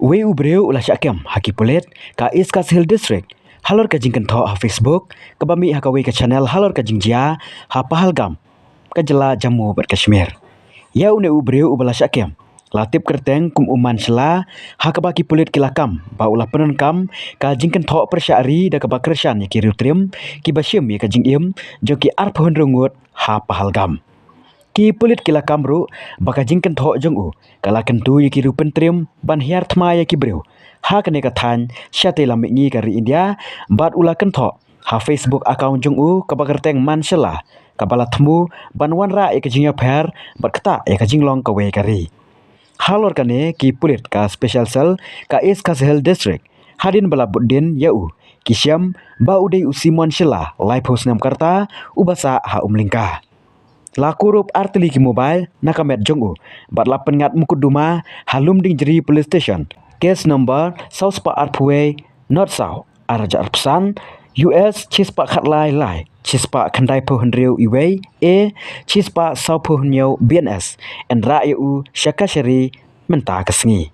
We ubreu ulah syakem haki pulet ka Iskas Hill District. Halor ka jingkan tho ha Facebook, ka bami ha ka we ka channel halor ka jingjia ha Pahalgam. Ka jela Jammu bat Kashmir. Ya une ubreu ubala syakem. Latip kerteng kum uman sela ha ka baki pulet kilakam ba ulah penon kam ka jingkan tho persyari da ka bakreshan ya ki trim ki basyem ya ka jingim jo ki arphon rungut ha Pahalgam. Ki pulit kila kamru baka jingkan tho jong u kala kentu yaki rupen trim ban hiar thma yaki breu ha kane ka than syate lam ngi kari India bat ula kan tho ha Facebook account jong u ka bakarteng mansela ka bala thmu ban wan ra yaki jingya phar bat kata yaka jinglong ka we kari halor kane ki pulit ka special cell ka Iskas Hill District hadin bala budin ya u kisyam ba udai usimon shela live host nam karta ubasa ha umlingka Lakurup artili ki mobile nakamet jongu bat lapen ngat mukuduma halum ding jeri police station case number Sauspa Arpwe North South Araja Arpsan US Chispa Khatlai Lai Chispa Khandai Po Hendriu Iwei A Chispa Saupo Hnyo BNS en ra eu Shakashari menta kesngi